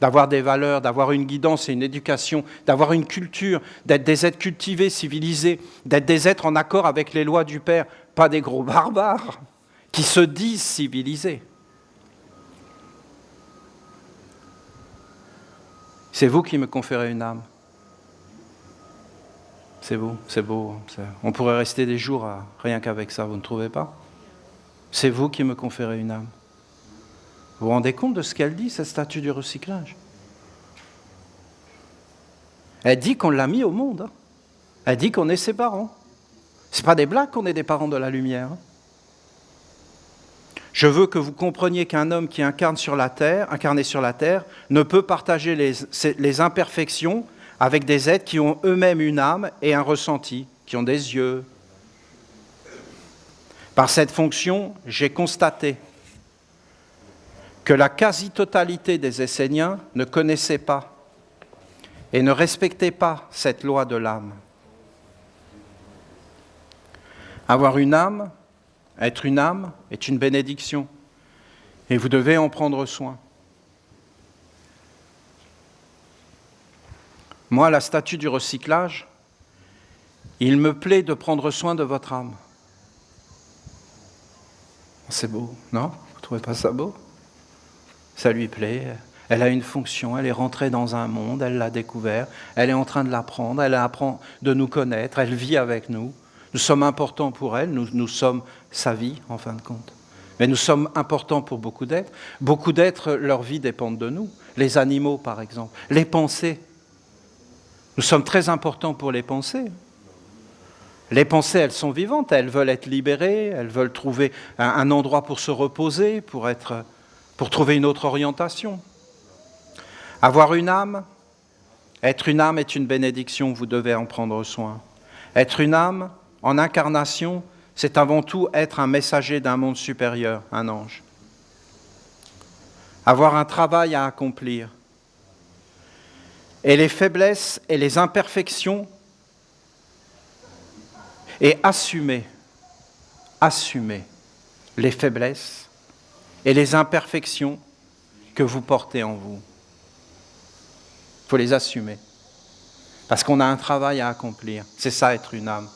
d'avoir des valeurs, d'avoir une guidance et une éducation, d'avoir une culture, d'être des êtres cultivés, civilisés, d'être des êtres en accord avec les lois du Père, pas des gros barbares qui se disent civilisés. C'est vous qui me conférez une âme. C'est vous, c'est beau. On pourrait rester des jours rien qu'avec ça, vous ne trouvez pas? C'est vous qui me conférez une âme. Vous vous rendez compte de ce qu'elle dit, cette statue du recyclage? Elle dit qu'on l'a mis au monde. Hein. Elle dit qu'on est ses parents. Ce n'est pas des blagues qu'on est des parents de la lumière. Hein. Je veux que vous compreniez qu'un homme qui incarné sur la terre, ne peut partager les imperfections avec des êtres qui ont eux-mêmes une âme et un ressenti, qui ont des yeux. Par cette fonction, j'ai constaté que la quasi-totalité des Esséniens ne connaissaient pas et ne respectaient pas cette loi de l'âme. Avoir une âme Être une âme est une bénédiction et vous devez en prendre soin. Moi, à la statue du recyclage, il me plaît de prendre soin de votre âme. C'est beau, non? Vous ne trouvez pas ça beau? Ça lui plaît, elle a une fonction, elle est rentrée dans un monde, elle l'a découvert, elle est en train de l'apprendre, elle apprend de nous connaître, elle vit avec nous. Nous sommes importants pour elle, nous sommes sa vie en fin de compte. Mais nous sommes importants pour beaucoup d'êtres. Beaucoup d'êtres, leur vie dépend de nous. Les animaux, par exemple, les pensées. Nous sommes très importants pour les pensées. Les pensées, elles sont vivantes, elles veulent être libérées, elles veulent trouver un endroit pour se reposer, pour trouver une autre orientation. Avoir une âme, être une âme est une bénédiction, vous devez en prendre soin. Être une âme, en incarnation, c'est avant tout être un messager d'un monde supérieur, un ange. Avoir un travail à accomplir. Et les faiblesses et les imperfections, et assumer les faiblesses et les imperfections que vous portez en vous. Il faut les assumer, parce qu'on a un travail à accomplir. C'est ça, être une âme.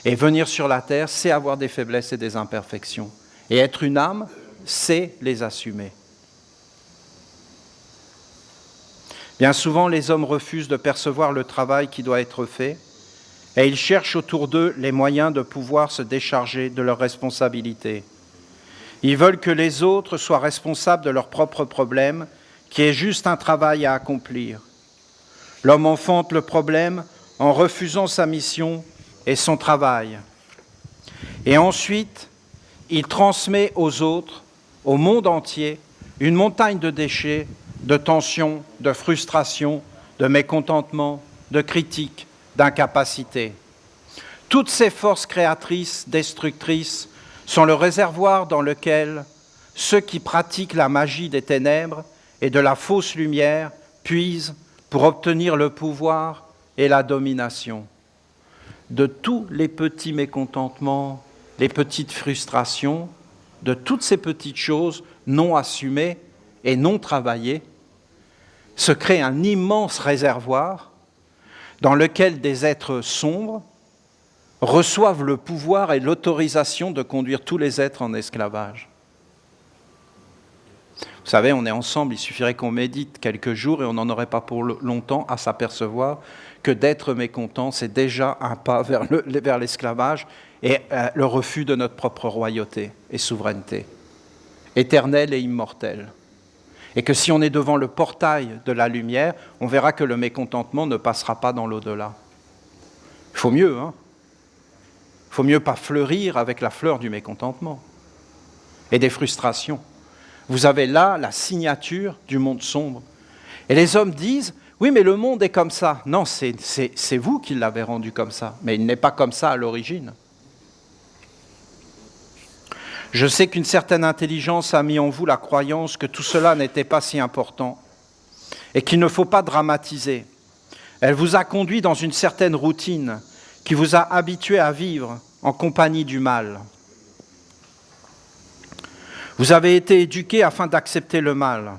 Et venir sur la terre, c'est avoir des faiblesses et des imperfections. Et être une âme, c'est les assumer. Bien souvent, les hommes refusent de percevoir le travail qui doit être fait, et ils cherchent autour d'eux les moyens de pouvoir se décharger de leurs responsabilités. Ils veulent que les autres soient responsables de leurs propres problèmes, qui est juste un travail à accomplir. L'homme enfante le problème en refusant sa mission et son travail. Et ensuite, il transmet aux autres, au monde entier, une montagne de déchets, de tensions, de frustrations, de mécontentements, de critiques, d'incapacité. Toutes ces forces créatrices, destructrices, sont le réservoir dans lequel ceux qui pratiquent la magie des ténèbres et de la fausse lumière puisent pour obtenir le pouvoir et la domination. De tous les petits mécontentements, les petites frustrations, de toutes ces petites choses non assumées et non travaillées, se crée un immense réservoir dans lequel des êtres sombres reçoivent le pouvoir et l'autorisation de conduire tous les êtres en esclavage. Vous savez, on est ensemble, il suffirait qu'on médite quelques jours et on n'en aurait pas pour longtemps à s'apercevoir que d'être mécontent, c'est déjà un pas vers l'esclavage et le refus de notre propre royauté et souveraineté, éternelle et immortelle. Et que si on est devant le portail de la lumière, on verra que le mécontentement ne passera pas dans l'au-delà. Il faut mieux, hein ? Il faut mieux pas fleurir avec la fleur du mécontentement et des frustrations. Vous avez là la signature du monde sombre. Et les hommes disent, oui, mais le monde est comme ça. Non, c'est vous qui l'avez rendu comme ça, mais il n'est pas comme ça à l'origine. Je sais qu'une certaine intelligence a mis en vous la croyance que tout cela n'était pas si important et qu'il ne faut pas dramatiser. Elle vous a conduit dans une certaine routine qui vous a habitué à vivre en compagnie du mal. Vous avez été éduqués afin d'accepter le mal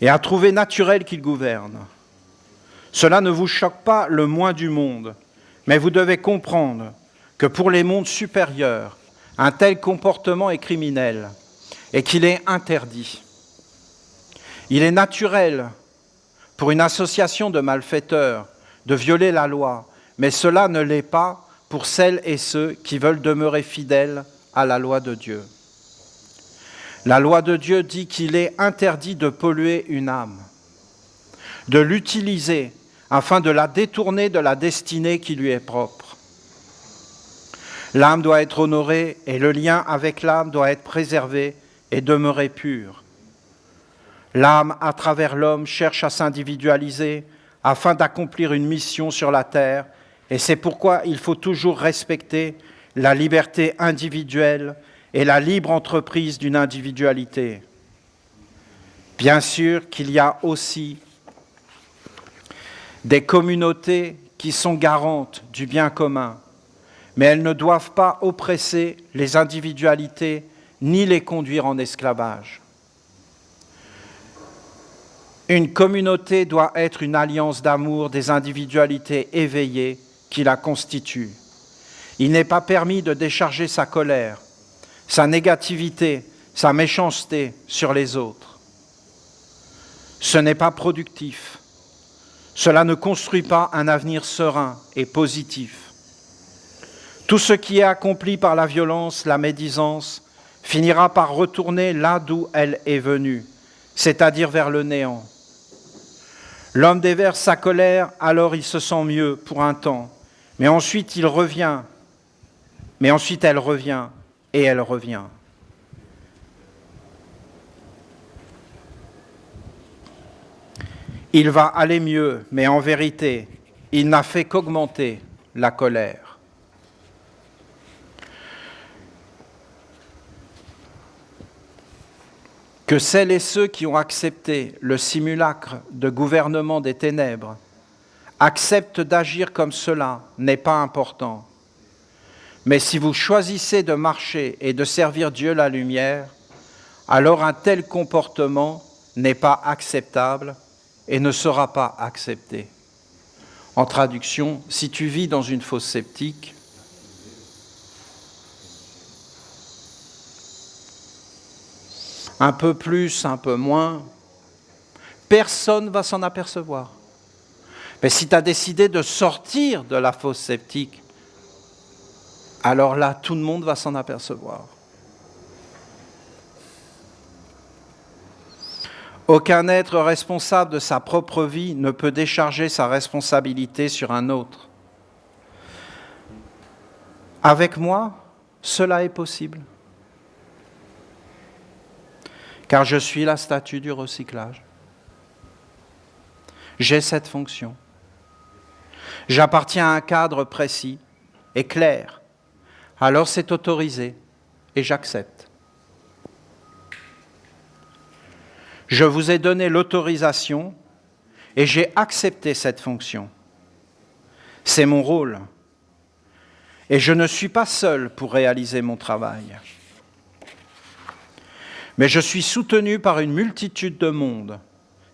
et à trouver naturel qu'il gouverne. Cela ne vous choque pas le moins du monde, mais vous devez comprendre que pour les mondes supérieurs, un tel comportement est criminel et qu'il est interdit. Il est naturel pour une association de malfaiteurs de violer la loi, mais cela ne l'est pas pour celles et ceux qui veulent demeurer fidèles à la loi de Dieu. La loi de Dieu dit qu'il est interdit de polluer une âme, de l'utiliser afin de la détourner de la destinée qui lui est propre. L'âme doit être honorée et le lien avec l'âme doit être préservé et demeurer pur. L'âme, à travers l'homme, cherche à s'individualiser afin d'accomplir une mission sur la terre et c'est pourquoi il faut toujours respecter la liberté individuelle et la libre entreprise d'une individualité. Bien sûr qu'il y a aussi des communautés qui sont garantes du bien commun, mais elles ne doivent pas oppresser les individualités ni les conduire en esclavage. Une communauté doit être une alliance d'amour des individualités éveillées qui la constituent. Il n'est pas permis de décharger sa colère, sa négativité, sa méchanceté sur les autres. Ce n'est pas productif. Cela ne construit pas un avenir serein et positif. Tout ce qui est accompli par la violence, la médisance, finira par retourner là d'où elle est venue, c'est-à-dire vers le néant. L'homme déverse sa colère, alors il se sent mieux pour un temps, mais ensuite elle revient, et elle revient. Il va aller mieux, mais en vérité, il n'a fait qu'augmenter la colère. Que celles et ceux qui ont accepté le simulacre de gouvernement des ténèbres acceptent d'agir comme cela n'est pas important. Mais si vous choisissez de marcher et de servir Dieu la lumière, alors un tel comportement n'est pas acceptable et ne sera pas accepté. En traduction, si tu vis dans une fosse septique, un peu plus, un peu moins, personne ne va s'en apercevoir. Mais si tu as décidé de sortir de la fosse septique, alors là, tout le monde va s'en apercevoir. Aucun être responsable de sa propre vie ne peut décharger sa responsabilité sur un autre. Avec moi, cela est possible. Car je suis la statue du recyclage. J'ai cette fonction. J'appartiens à un cadre précis et clair. Alors c'est autorisé et j'accepte. Je vous ai donné l'autorisation et j'ai accepté cette fonction. C'est mon rôle. Et je ne suis pas seul pour réaliser mon travail. Mais je suis soutenu par une multitude de mondes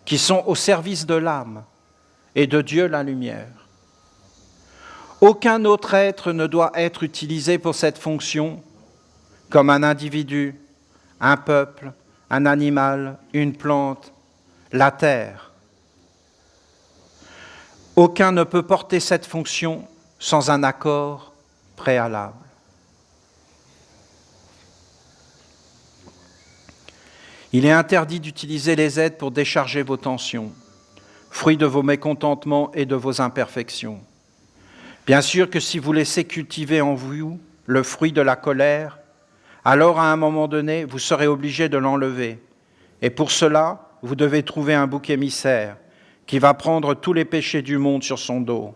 qui sont au service de l'âme et de Dieu la lumière. Aucun autre être ne doit être utilisé pour cette fonction comme un individu, un peuple, un animal, une plante, la terre. Aucun ne peut porter cette fonction sans un accord préalable. Il est interdit d'utiliser les aides pour décharger vos tensions, fruits de vos mécontentements et de vos imperfections. Bien sûr que si vous laissez cultiver en vous le fruit de la colère, alors à un moment donné, vous serez obligé de l'enlever. Et pour cela, vous devez trouver un bouc émissaire qui va prendre tous les péchés du monde sur son dos.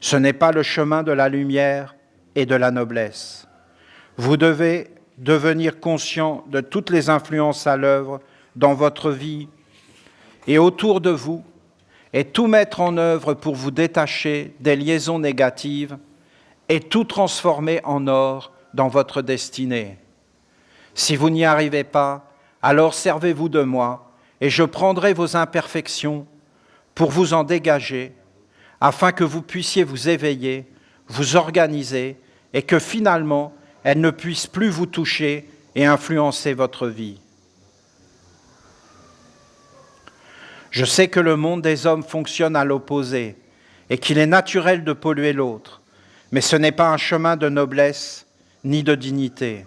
Ce n'est pas le chemin de la lumière et de la noblesse. Vous devez devenir conscient de toutes les influences à l'œuvre dans votre vie et autour de vous, et tout mettre en œuvre pour vous détacher des liaisons négatives et tout transformer en or dans votre destinée. Si vous n'y arrivez pas, alors servez-vous de moi et je prendrai vos imperfections pour vous en dégager, afin que vous puissiez vous éveiller, vous organiser et que finalement, elles ne puissent plus vous toucher et influencer votre vie. Je sais que le monde des hommes fonctionne à l'opposé et qu'il est naturel de polluer l'autre, mais ce n'est pas un chemin de noblesse ni de dignité.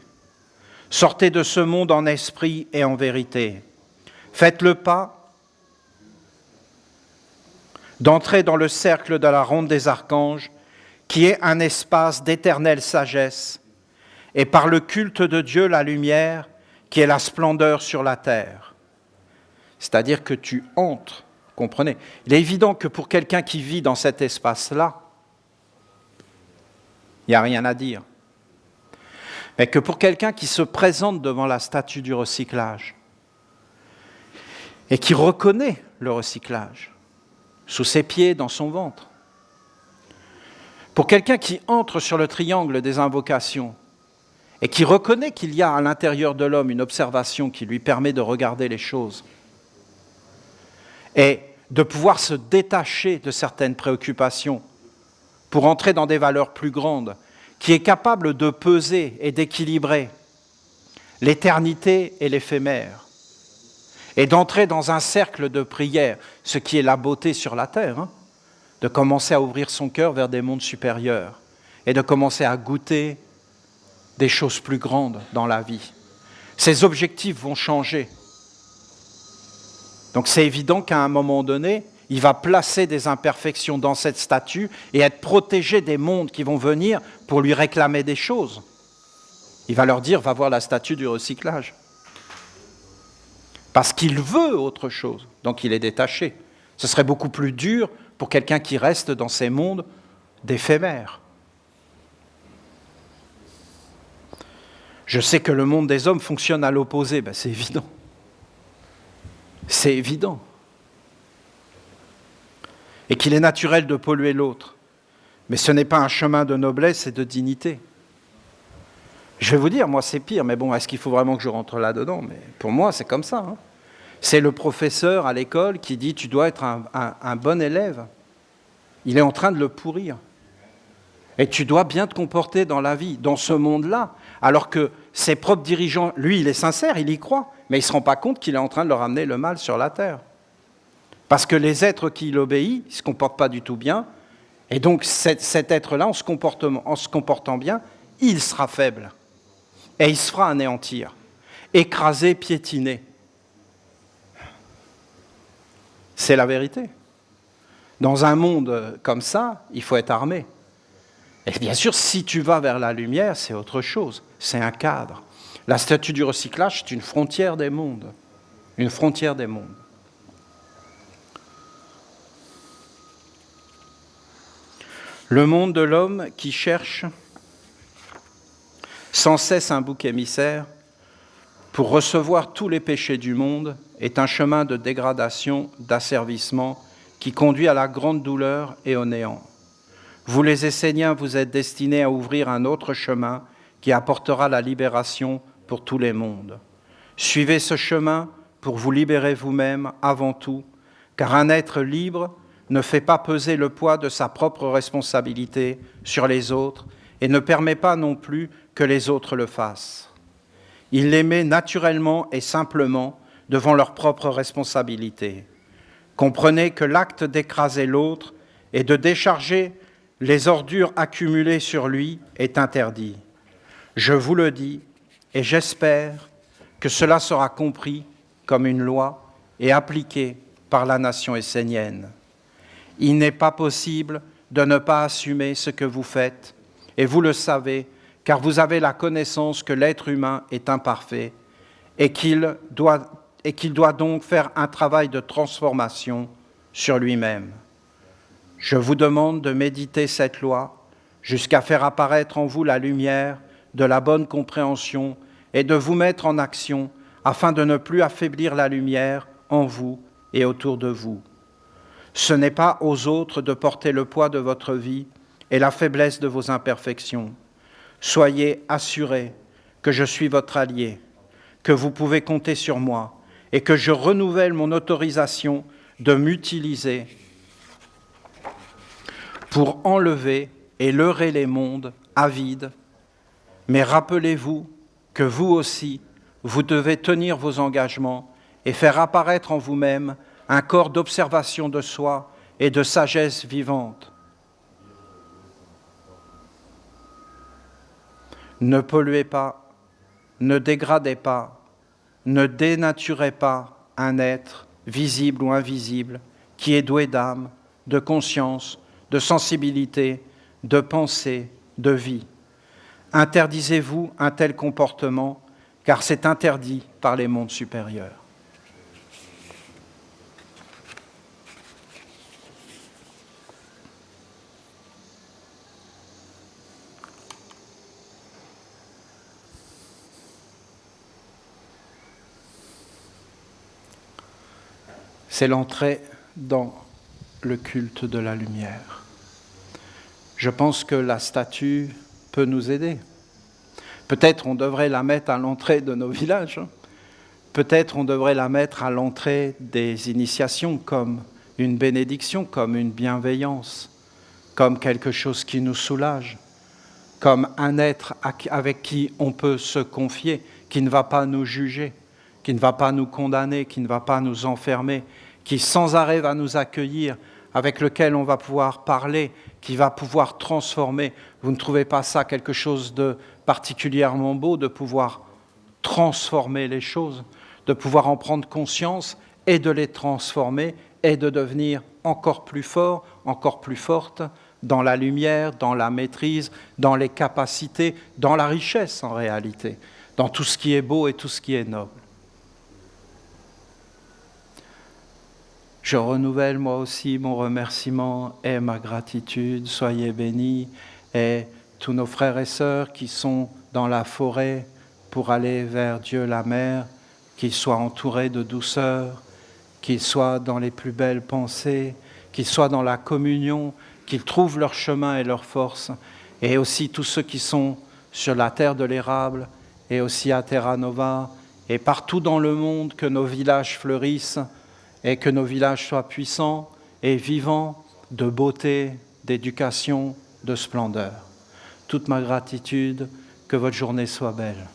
Sortez de ce monde en esprit et en vérité. Faites le pas d'entrer dans le cercle de la ronde des archanges, qui est un espace d'éternelle sagesse, et par le culte de Dieu, la lumière, qui est la splendeur sur la terre. C'est-à-dire que tu entres, comprenez. Il est évident que pour quelqu'un qui vit dans cet espace-là, il n'y a rien à dire. Mais que pour quelqu'un qui se présente devant la statue du recyclage et qui reconnaît le recyclage sous ses pieds, dans son ventre, Pour quelqu'un qui entre sur le triangle des invocations et qui reconnaît qu'il y a à l'intérieur de l'homme une observation qui lui permet de regarder les choses et de pouvoir se détacher de certaines préoccupations pour entrer dans des valeurs plus grandes, qui est capable de peser et d'équilibrer l'éternité et l'éphémère, et d'entrer dans un cercle de prière, ce qui est la beauté sur la terre, de commencer à ouvrir son cœur vers des mondes supérieurs et de commencer à goûter des choses plus grandes dans la vie. Ses objectifs vont changer. Donc c'est évident qu'à un moment donné, il va placer des imperfections dans cette statue et être protégé des mondes qui vont venir pour lui réclamer des choses. Il va leur dire, va voir la statue du recyclage. Parce qu'il veut autre chose, donc il est détaché. Ce serait beaucoup plus dur pour quelqu'un qui reste dans ces mondes d'éphémères. Je sais que le monde des hommes fonctionne à l'opposé, ben c'est évident. C'est évident. Et qu'il est naturel de polluer l'autre. Mais ce n'est pas un chemin de noblesse et de dignité. Je vais vous dire, moi c'est pire, mais bon, est-ce qu'il faut vraiment que je rentre là-dedans? Mais pour moi, c'est comme ça. C'est le professeur à l'école qui dit « tu dois être un bon élève ». Il est en train de le pourrir. Et tu dois bien te comporter dans la vie, dans ce monde-là, alors que ses propres dirigeants, lui, il est sincère, il y croit, mais il ne se rend pas compte qu'il est en train de leur amener le mal sur la terre. Parce que les êtres qui l'obéissent, ils ne se comportent pas du tout bien, et donc cet être-là, en se comportant bien, il sera faible, et il se fera anéantir, écraser, piétiner. C'est la vérité. Dans un monde comme ça, il faut être armé. Et bien sûr, si tu vas vers la lumière, c'est autre chose, c'est un cadre. La statue du recyclage, c'est une frontière des mondes. Une frontière des mondes. Le monde de l'homme qui cherche sans cesse un bouc émissaire pour recevoir tous les péchés du monde est un chemin de dégradation, d'asservissement qui conduit à la grande douleur et au néant. Vous les Esséniens, vous êtes destinés à ouvrir un autre chemin qui apportera la libération pour tous les mondes. Suivez ce chemin pour vous libérer vous-même avant tout, car un être libre ne fait pas peser le poids de sa propre responsabilité sur les autres et ne permet pas non plus que les autres le fassent. Il les met naturellement et simplement devant leur propre responsabilité. Comprenez que l'acte d'écraser l'autre et de décharger les ordures accumulées sur lui est interdit. Je vous le dis et j'espère que cela sera compris comme une loi et appliqué par la nation essénienne. Il n'est pas possible de ne pas assumer ce que vous faites, et vous le savez, car vous avez la connaissance que l'être humain est imparfait et qu'il doit donc faire un travail de transformation sur lui-même. Je vous demande de méditer cette loi jusqu'à faire apparaître en vous la lumière de la bonne compréhension et de vous mettre en action afin de ne plus affaiblir la lumière en vous et autour de vous. Ce n'est pas aux autres de porter le poids de votre vie et la faiblesse de vos imperfections. Soyez assurés que je suis votre allié, que vous pouvez compter sur moi et que je renouvelle mon autorisation de m'utiliser pour enlever et leurrer les mondes avides. Mais rappelez-vous que vous aussi, vous devez tenir vos engagements et faire apparaître en vous-même un corps d'observation de soi et de sagesse vivante. Ne polluez pas, ne dégradez pas, ne dénaturez pas un être, visible ou invisible, qui est doué d'âme, de conscience, de sensibilité, de pensée, de vie. Interdisez-vous un tel comportement, car c'est interdit par les mondes supérieurs. C'est l'entrée dans le culte de la lumière. je pense que la statue peut nous aider. Peut-être on devrait la mettre à l'entrée de nos villages. Peut-être on devrait la mettre à l'entrée des initiations comme une bénédiction, comme une bienveillance, comme quelque chose qui nous soulage, comme un être avec qui on peut se confier, qui ne va pas nous juger, qui ne va pas nous condamner, qui ne va pas nous enfermer, qui sans arrêt va nous accueillir, avec lequel on va pouvoir parler, qui va pouvoir transformer. Vous ne trouvez pas ça quelque chose de particulièrement beau, de pouvoir transformer les choses, de pouvoir en prendre conscience et de les transformer et de devenir encore plus fort, encore plus forte dans la lumière, dans la maîtrise, dans les capacités, dans la richesse en réalité, dans tout ce qui est beau et tout ce qui est noble. Je renouvelle moi aussi mon remerciement et ma gratitude. Soyez bénis, et tous nos frères et sœurs qui sont dans la forêt pour aller vers Dieu la Mère, qu'ils soient entourés de douceur, qu'ils soient dans les plus belles pensées, qu'ils soient dans la communion, qu'ils trouvent leur chemin et leur force, et aussi tous ceux qui sont sur la terre de l'érable, et aussi à Terra Nova, et partout dans le monde, que nos villages fleurissent, et que nos villages soient puissants et vivants de beauté, d'éducation, de splendeur. Toute ma gratitude, que votre journée soit belle.